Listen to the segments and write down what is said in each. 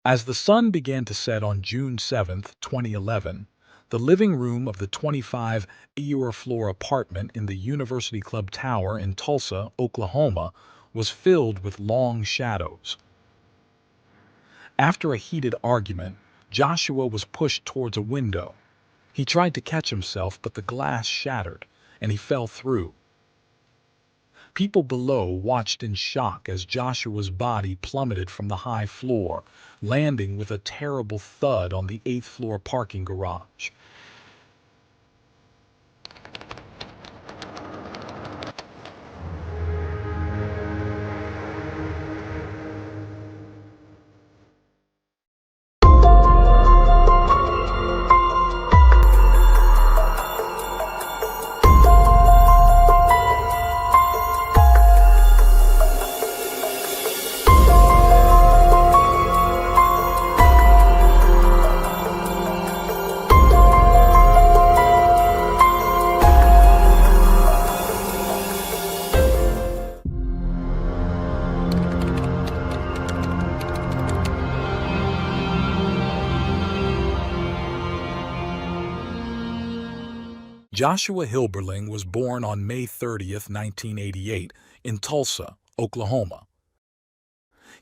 As the sun began to set on June 7, 2011, the living room of the 25-year floor apartment in the University Club Tower in Tulsa, Oklahoma, was filled with long shadows. After a heated argument, Joshua was pushed towards a window. He tried to catch himself, but the glass shattered, and he fell through. People below watched in shock as Joshua's body plummeted from the high floor, landing with a terrible thud on the 8th floor parking garage. Joshua Hilberling was born on May 30th, 1988, in Tulsa, Oklahoma.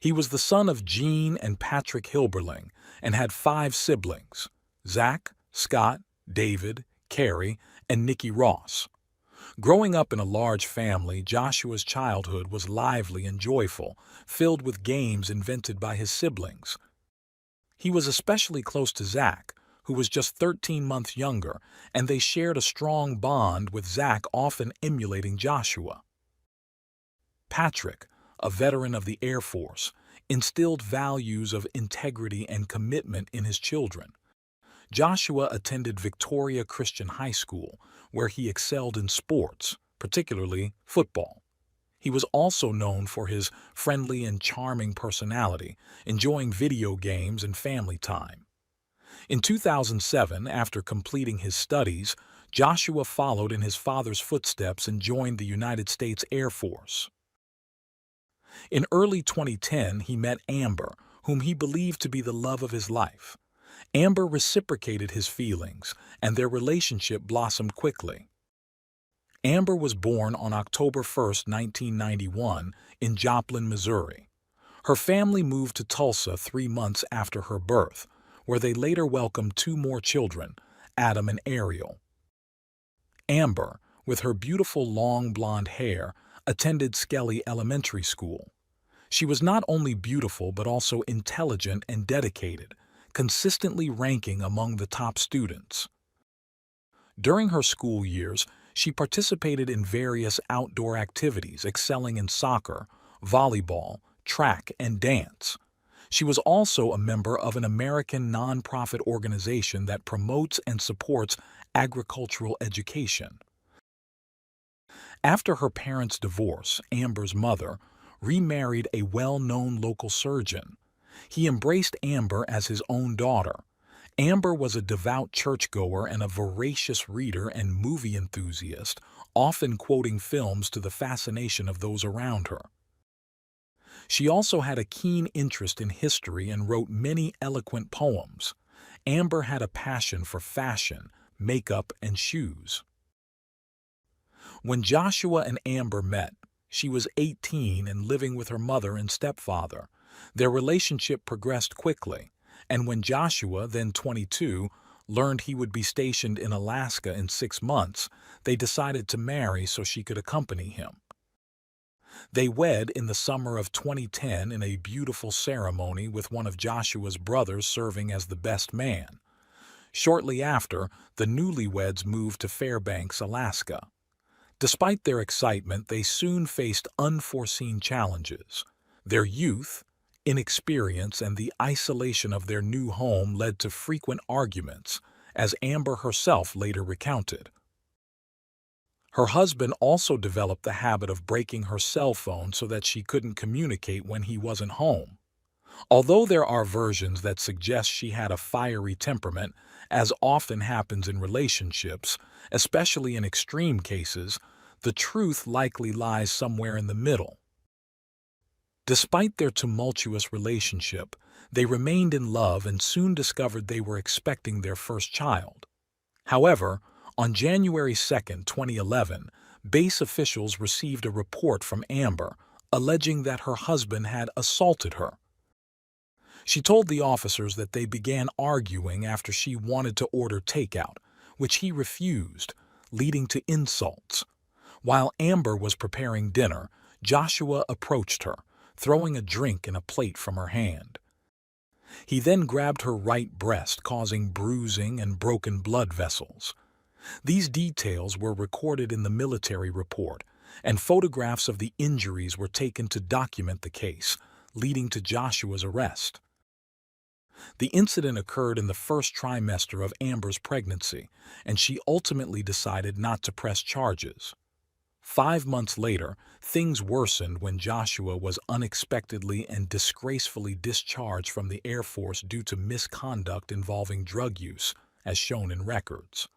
He was the son of Gene and Patrick Hilberling and had 5 siblings: Zach, Scott, David, Carrie, and Nikki Ross. Growing up in a large family, Joshua's childhood was lively and joyful, filled with games invented by his siblings. He was especially close to Zach, who was just 13 months younger, and they shared a strong bond, with Zach often emulating Joshua. Patrick, a veteran of the Air Force, instilled values of integrity and commitment in his children. Joshua attended Victoria Christian High School, where he excelled in sports, particularly football. He was also known for his friendly and charming personality, enjoying video games and family time. In 2007, after completing his studies, Joshua followed in his father's footsteps and joined the United States Air Force. In early 2010, he met Amber, whom he believed to be the love of his life. Amber reciprocated his feelings, and their relationship blossomed quickly. Amber was born on October 1, 1991, in Joplin, Missouri. Her family moved to Tulsa 3 months after her birth, where they later welcomed 2 more children, Adam and Ariel. Amber, with her beautiful long blonde hair, attended Skelly Elementary School. She was not only beautiful but also intelligent and dedicated, consistently ranking among the top students. During her school years, she participated in various outdoor activities, excelling in soccer, volleyball, track, and dance. She was also a member of an American nonprofit organization that promotes and supports agricultural education. After her parents' divorce, Amber's mother remarried a well-known local surgeon. He embraced Amber as his own daughter. Amber was a devout churchgoer and a voracious reader and movie enthusiast, often quoting films to the fascination of those around her. She also had a keen interest in history and wrote many eloquent poems. Amber had a passion for fashion, makeup, and shoes. When Joshua and Amber met, she was 18 and living with her mother and stepfather. Their relationship progressed quickly, and when Joshua, then 22, learned he would be stationed in Alaska in 6 months, they decided to marry so she could accompany him. They wed in the summer of 2010 in a beautiful ceremony, with one of Joshua's brothers serving as the best man. Shortly after, the newlyweds moved to Fairbanks, Alaska. Despite their excitement, they soon faced unforeseen challenges. Their youth, inexperience, and the isolation of their new home led to frequent arguments, as Amber herself later recounted. Her husband also developed the habit of breaking her cell phone so that she couldn't communicate when he wasn't home. Although there are versions that suggest she had a fiery temperament, as often happens in relationships, especially in extreme cases, the truth likely lies somewhere in the middle. Despite their tumultuous relationship, They remained in love and soon discovered they were expecting their first child. However, on January 2, 2011, base officials received a report from Amber alleging that her husband had assaulted her. She told the officers that they began arguing after she wanted to order takeout, which he refused, leading to insults. While Amber was preparing dinner, Joshua approached her, throwing a drink and a plate from her hand. He then grabbed her right breast, causing bruising and broken blood vessels. These details were recorded in the military report, and photographs of the injuries were taken to document the case, leading to Joshua's arrest. The incident occurred in the first trimester of Amber's pregnancy, and she ultimately decided not to press charges. 5 months later, things worsened when Joshua was unexpectedly and disgracefully discharged from the Air Force due to misconduct involving drug use, as shown in records.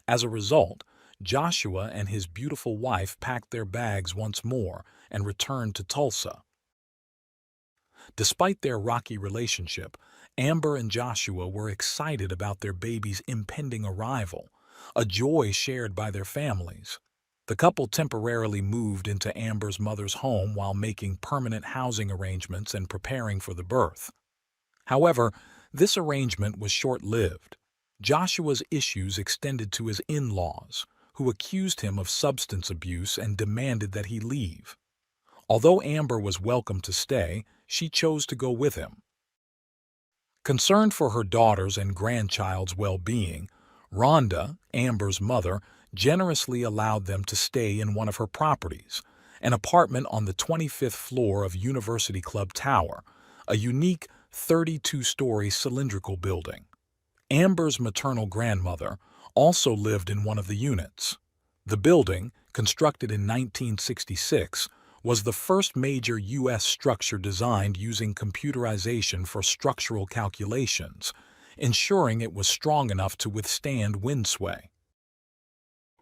As a result, Joshua and his beautiful wife packed their bags once more and returned to Tulsa. Despite their rocky relationship, Amber and Joshua were excited about their baby's impending arrival, a joy shared by their families. The couple temporarily moved into Amber's mother's home while making permanent housing arrangements and preparing for the birth. However, this arrangement was short-lived. Joshua's issues extended to his in-laws, who accused him of substance abuse and demanded that he leave. Although Amber was welcome to stay, she chose to go with him. Concerned for her daughter's and grandchild's well-being, Rhonda, Amber's mother, generously allowed them to stay in one of her properties, an apartment on the 25th floor of University Club Tower, a unique 32-story cylindrical building. Amber's maternal grandmother also lived in one of the units. The building, constructed in 1966, was the first major U.S. structure designed using computerization for structural calculations, ensuring it was strong enough to withstand wind sway.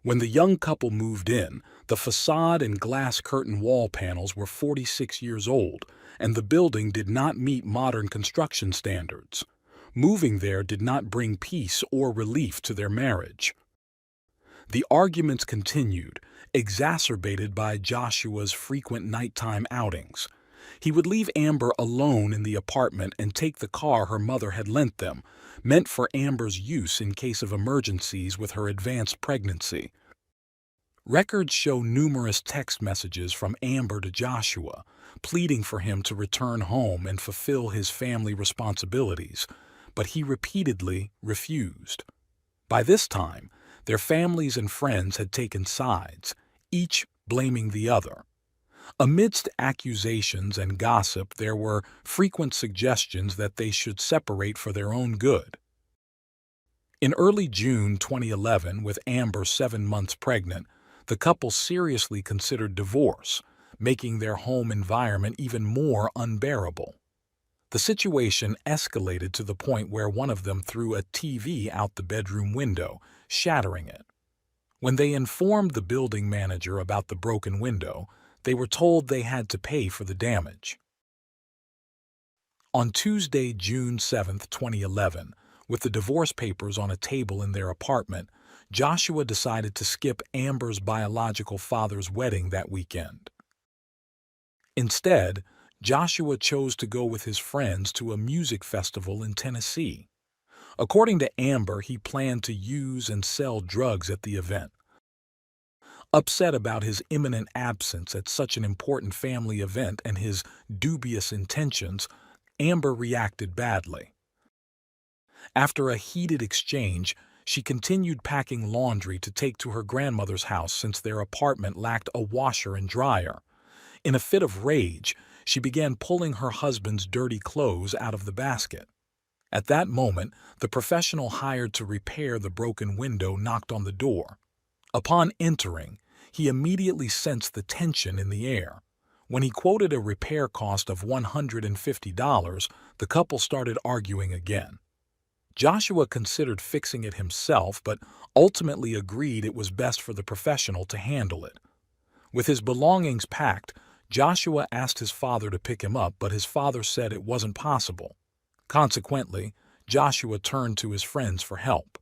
When the young couple moved in, the facade and glass curtain wall panels were 46 years old, and the building did not meet modern construction standards. Moving there did not bring peace or relief to their marriage. The arguments continued, exacerbated by Joshua's frequent nighttime outings. He would leave Amber alone in the apartment and take the car her mother had lent them, meant for Amber's use in case of emergencies with her advanced pregnancy. Records show numerous text messages from Amber to Joshua, pleading for him to return home and fulfill his family responsibilities, but he repeatedly refused. By this time, their families and friends had taken sides, each blaming the other. Amidst accusations and gossip, there were frequent suggestions that they should separate for their own good. In early June 2011, with Amber 7 months pregnant, the couple seriously considered divorce, making their home environment even more unbearable. The situation escalated to the point where one of them threw a TV out the bedroom window, shattering it. When they informed the building manager about the broken window, they were told they had to pay for the damage. On Tuesday, June 7, 2011, with the divorce papers on a table in their apartment, Joshua decided to skip Amber's biological father's wedding that weekend. Instead, Joshua chose to go with his friends to a music festival in Tennessee. According to Amber, he planned to use and sell drugs at the event. Upset about his imminent absence at such an important family event and his dubious intentions, Amber reacted badly. After a heated exchange, she continued packing laundry to take to her grandmother's house since their apartment lacked a washer and dryer. In a fit of rage, she began pulling her husband's dirty clothes out of the basket. At that moment, the professional hired to repair the broken window knocked on the door. Upon entering, he immediately sensed the tension in the air. When he quoted a repair cost of $150, the couple started arguing again. Joshua considered fixing it himself, but ultimately agreed it was best for the professional to handle it. With his belongings packed, Joshua asked his father to pick him up, but his father said it wasn't possible. Consequently, Joshua turned to his friends for help.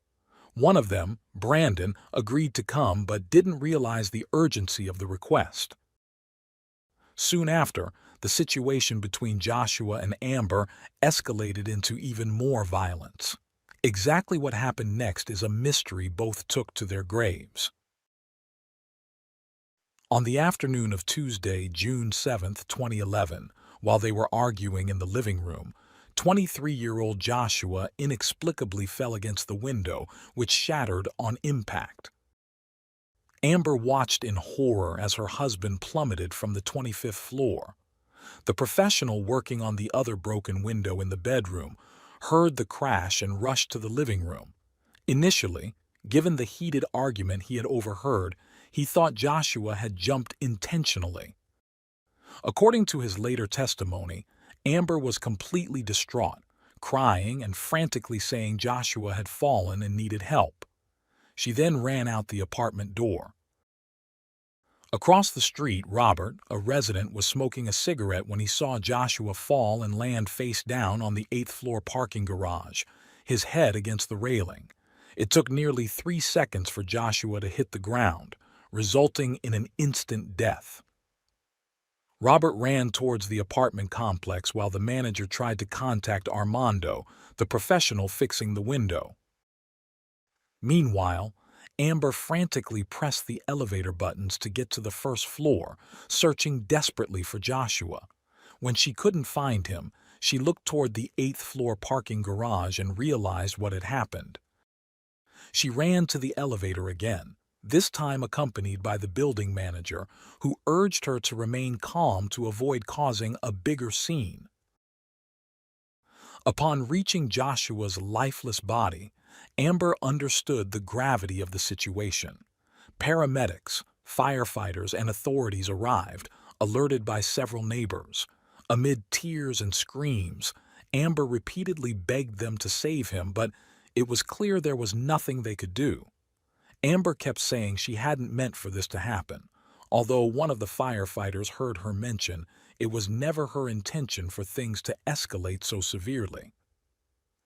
One of them, Brandon, agreed to come but didn't realize the urgency of the request. Soon after, the situation between Joshua and Amber escalated into even more violence. Exactly what happened next is a mystery both took to their graves. On the afternoon of Tuesday, June 7, 2011, while they were arguing in the living room, 23-year-old Joshua inexplicably fell against the window, which shattered on impact. Amber watched in horror as her husband plummeted from the 25th floor. The professional working on the other broken window in the bedroom heard the crash and rushed to the living room. Initially, given the heated argument he had overheard, he thought Joshua had jumped intentionally. According to his later testimony, Amber was completely distraught, crying and frantically saying Joshua had fallen and needed help. She then ran out the apartment door. Across the street, Robert, a resident, was smoking a cigarette when he saw Joshua fall and land face down on the 8th-floor parking garage, his head against the railing. It took nearly 3 seconds for Joshua to hit the ground, resulting in an instant death. Robert ran towards the apartment complex while the manager tried to contact Armando, the professional fixing the window. Meanwhile, Amber frantically pressed the elevator buttons to get to the first floor, searching desperately for Joshua. When she couldn't find him, she looked toward the 8th-floor parking garage and realized what had happened. She ran to the elevator again, this time accompanied by the building manager, who urged her to remain calm to avoid causing a bigger scene. Upon reaching Joshua's lifeless body, Amber understood the gravity of the situation. Paramedics, firefighters, and authorities arrived, alerted by several neighbors. Amid tears and screams, Amber repeatedly begged them to save him, but it was clear there was nothing they could do. Amber kept saying she hadn't meant for this to happen, although one of the firefighters heard her mention it was never her intention for things to escalate so severely.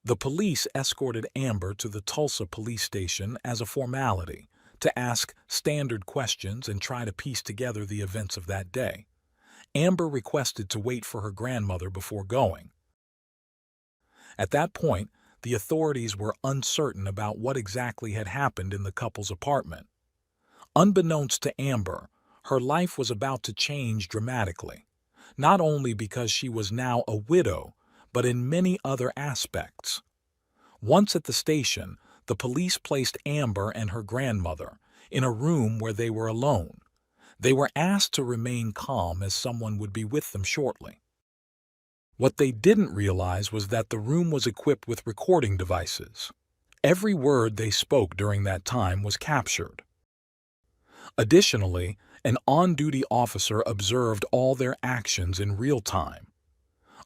The police escorted Amber to the Tulsa police station as a formality, to ask standard questions and try to piece together the events of that day. Amber requested to wait for her grandmother before going. At that point, the authorities were uncertain about what exactly had happened in the couple's apartment. Unbeknownst to Amber, her life was about to change dramatically, not only because she was now a widow, but in many other aspects. Once at the station, the police placed Amber and her grandmother in a room where they were alone. They were asked to remain calm as someone would be with them shortly. What they didn't realize was that the room was equipped with recording devices. Every word they spoke during that time was captured. Additionally, an on-duty officer observed all their actions in real time.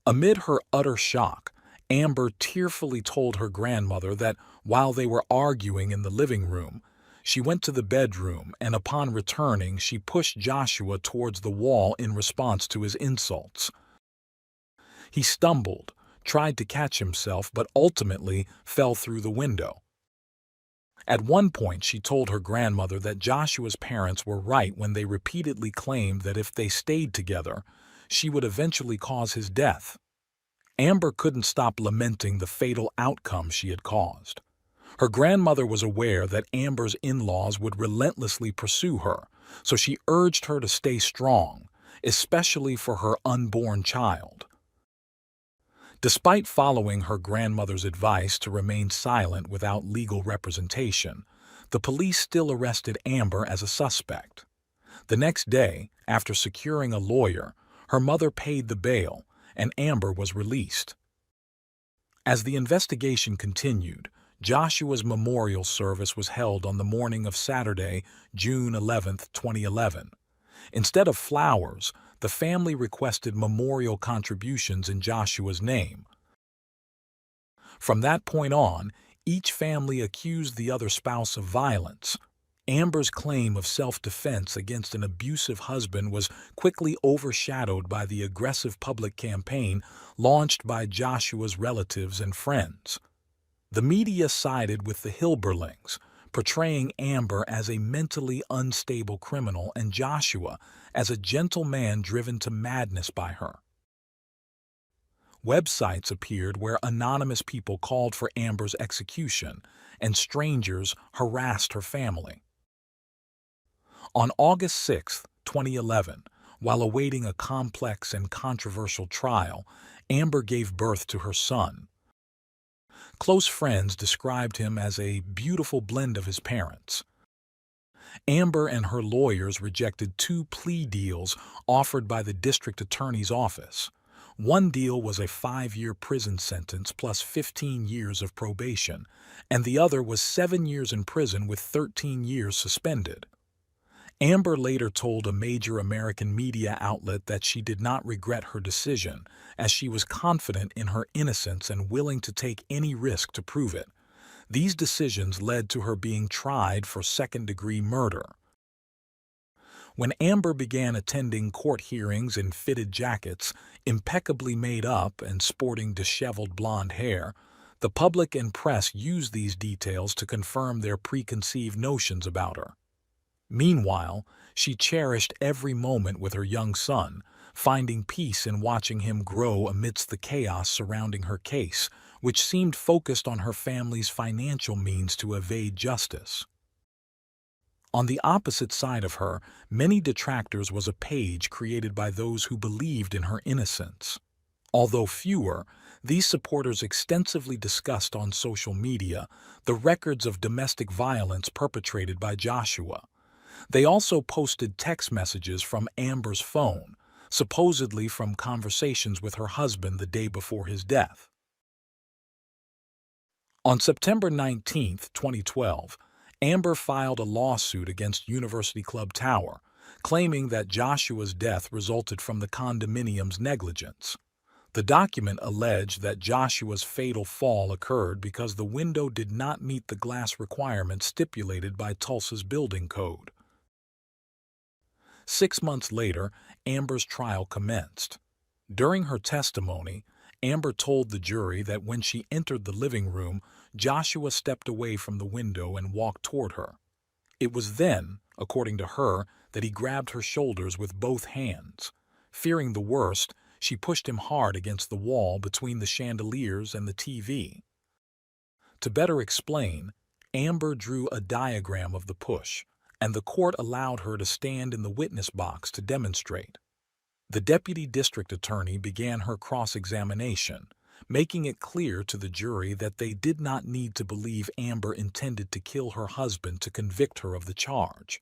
Amid her utter shock, Amber tearfully told her grandmother that while they were arguing in the living room, she went to the bedroom and upon returning she pushed Joshua towards the wall in response to his insults. He stumbled, tried to catch himself, but ultimately fell through the window. At one point, she told her grandmother that Joshua's parents were right when they repeatedly claimed that if they stayed together, she would eventually cause his death. Amber couldn't stop lamenting the fatal outcome she had caused. Her grandmother was aware that Amber's in-laws would relentlessly pursue her, so she urged her to stay strong, especially for her unborn child. Despite following her grandmother's advice to remain silent without legal representation, the police still arrested Amber as a suspect. The next day, after securing a lawyer, her mother paid the bail, and Amber was released. As the investigation continued, Joshua's memorial service was held on the morning of Saturday, June 11, 2011. Instead of flowers, the family requested memorial contributions in Joshua's name. From that point on, each family accused the other spouse of violence, Amber's claim of self-defense against an abusive husband was quickly overshadowed by the aggressive public campaign launched by Joshua's relatives and friends. The media sided with the Hilberlings, portraying Amber as a mentally unstable criminal and Joshua as a gentle man driven to madness by her. Websites appeared where anonymous people called for Amber's execution, and strangers harassed her family. On August 6, 2011, while awaiting a complex and controversial trial, Amber gave birth to her son. Close friends described him as a beautiful blend of his parents. Amber and her lawyers rejected 2 plea deals offered by the district attorney's office. One deal was a 5-year prison sentence plus 15 years of probation, and the other was 7 years in prison with 13 years suspended. Amber later told a major American media outlet that she did not regret her decision, as she was confident in her innocence and willing to take any risk to prove it. These decisions led to her being tried for second-degree murder. When Amber began attending court hearings in fitted jackets, impeccably made up and sporting disheveled blonde hair, the public and press used these details to confirm their preconceived notions about her. Meanwhile, she cherished every moment with her young son, finding peace in watching him grow amidst the chaos surrounding her case, which seemed focused on her family's financial means to evade justice. On the opposite side of her, many detractors, was a page created by those who believed in her innocence. Although fewer, these supporters extensively discussed on social media the records of domestic violence perpetrated by Joshua. They also posted text messages from Amber's phone, supposedly from conversations with her husband the day before his death. On September 19, 2012, Amber filed a lawsuit against University Club Tower, claiming that Joshua's death resulted from the condominium's negligence. The document alleged that Joshua's fatal fall occurred because the window did not meet the glass requirements stipulated by Tulsa's building code. 6 months later, Amber's trial commenced. During her testimony, Amber told the jury that when she entered the living room, Joshua stepped away from the window and walked toward her. It was then, according to her, that he grabbed her shoulders with both hands. Fearing the worst, she pushed him hard against the wall between the chandeliers and the TV. To better explain, Amber drew a diagram of the push, and the court allowed her to stand in the witness box to demonstrate. The deputy district attorney began her cross-examination, making it clear to the jury that they did not need to believe Amber intended to kill her husband to convict her of the charge.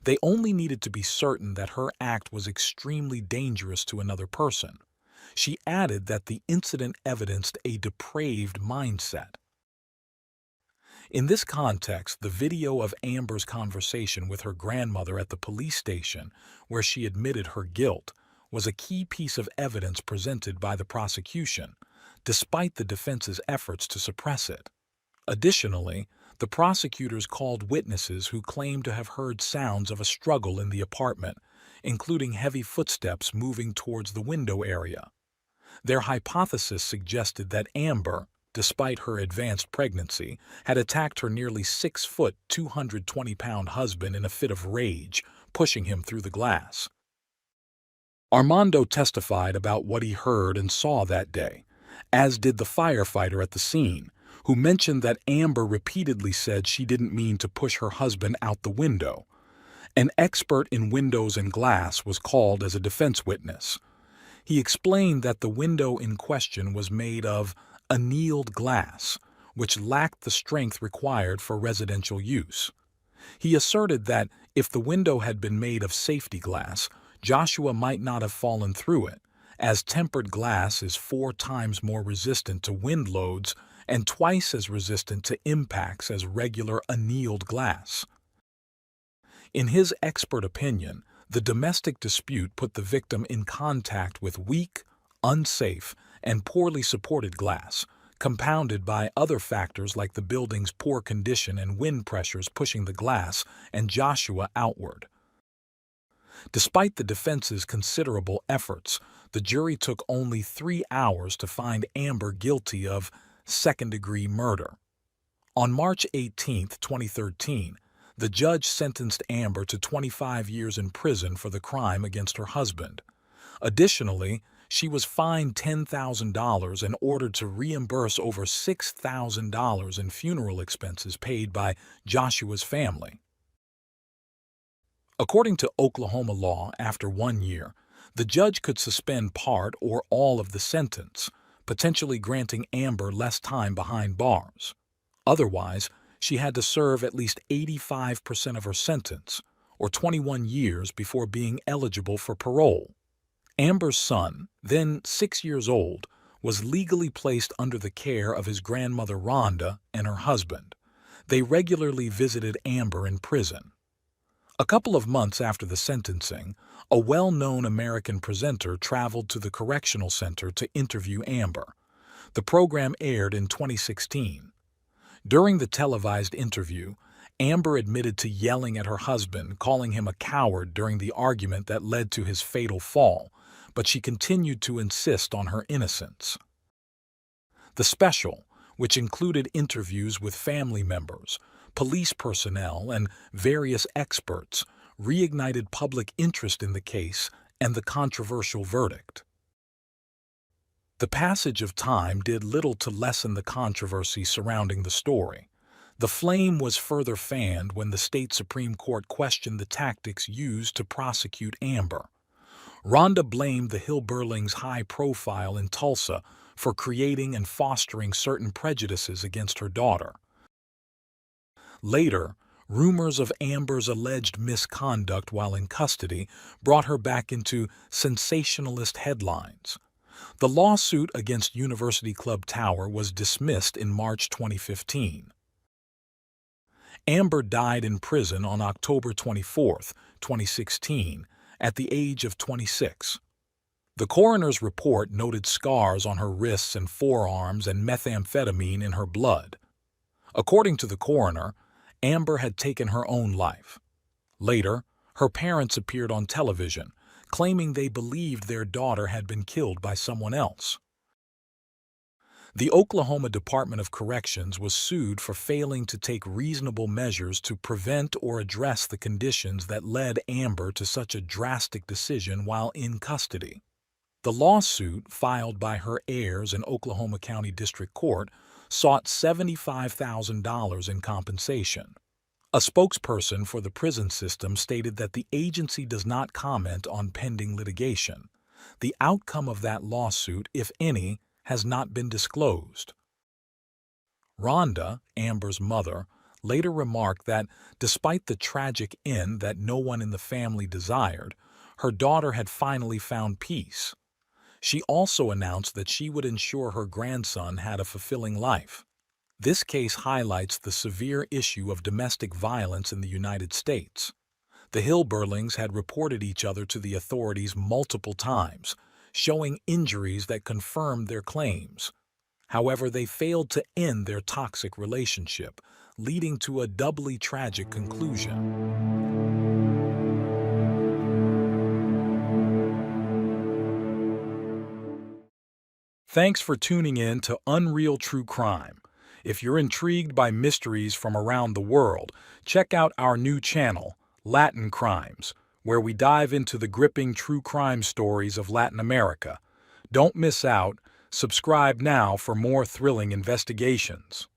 They only needed to be certain that her act was extremely dangerous to another person. She added that the incident evidenced a depraved mindset. In this context, the video of Amber's conversation with her grandmother at the police station, where she admitted her guilt, was a key piece of evidence presented by the prosecution, despite the defense's efforts to suppress it. Additionally, the prosecutors called witnesses who claimed to have heard sounds of a struggle in the apartment, including heavy footsteps moving towards the window area. Their hypothesis suggested that Amber, despite her advanced pregnancy, had attacked her nearly 6-foot, 220-pound husband in a fit of rage, pushing him through the glass. Armando testified about what he heard and saw that day, as did the firefighter at the scene, who mentioned that Amber repeatedly said she didn't mean to push her husband out the window. An expert in windows and glass was called as a defense witness. He explained that the window in question was made of annealed glass, which lacked the strength required for residential use. He asserted that if the window had been made of safety glass, Joshua might not have fallen through it, as tempered glass is 4 times more resistant to wind loads and twice as resistant to impacts as regular annealed glass. In his expert opinion, the domestic dispute put the victim in contact with weak, unsafe, and poorly supported glass, compounded by other factors like the building's poor condition and wind pressures pushing the glass and Joshua outward. Despite the defense's considerable efforts, the jury took only 3 hours to find Amber guilty of second-degree murder. On March 18, 2013, the judge sentenced Amber to 25 years in prison for the crime against her husband. Additionally, she was fined $10,000 and ordered to reimburse over $6,000 in funeral expenses paid by Joshua's family. According to Oklahoma law, after 1 year, the judge could suspend part or all of the sentence, potentially granting Amber less time behind bars. Otherwise, she had to serve at least 85% of her sentence, or 21 years, before being eligible for parole. Amber's son, then 6 years old, was legally placed under the care of his grandmother Rhonda and her husband. They regularly visited Amber in prison. A couple of months after the sentencing, a well-known American presenter traveled to the correctional center to interview Amber. The program aired in 2016. During the televised interview, Amber admitted to yelling at her husband, calling him a coward during the argument that led to his fatal fall, but she continued to insist on her innocence. The special, which included interviews with family members, police personnel, and various experts, reignited public interest in the case and the controversial verdict. The passage of time did little to lessen the controversy surrounding the story. The flame was further fanned when the state Supreme Court questioned the tactics used to prosecute Amber. Rhonda blamed the Hilberling's high profile in Tulsa for creating and fostering certain prejudices against her daughter. Later, rumors of Amber's alleged misconduct while in custody brought her back into sensationalist headlines. The lawsuit against University Club Tower was dismissed in March 2015. Amber died in prison on October 24, 2016, at the age of 26. The coroner's report noted scars on her wrists and forearms and methamphetamine in her blood. According to the coroner, Amber had taken her own life. Later, her parents appeared on television, claiming they believed their daughter had been killed by someone else. The Oklahoma Department of Corrections was sued for failing to take reasonable measures to prevent or address the conditions that led Amber to such a drastic decision while in custody. The lawsuit, filed by her heirs in Oklahoma County District Court, sought $75,000 in compensation. A spokesperson for the prison system stated that the agency does not comment on pending litigation. The outcome of that lawsuit, if any, has not been disclosed. Rhonda, Amber's mother, later remarked that despite the tragic end that no one in the family desired, her daughter had finally found peace. She also announced that she would ensure her grandson had a fulfilling life. This case highlights the severe issue of domestic violence in the United States. The Hilberlings had reported each other to the authorities multiple times, showing injuries that confirmed their claims. However, they failed to end their toxic relationship, leading to a doubly tragic conclusion. Thanks for tuning in to Unreal True Crime. If you're intrigued by mysteries from around the world, check out our new channel, Latin Crimes, where we dive into the gripping true crime stories of Latin America. Don't miss out. Subscribe now for more thrilling investigations.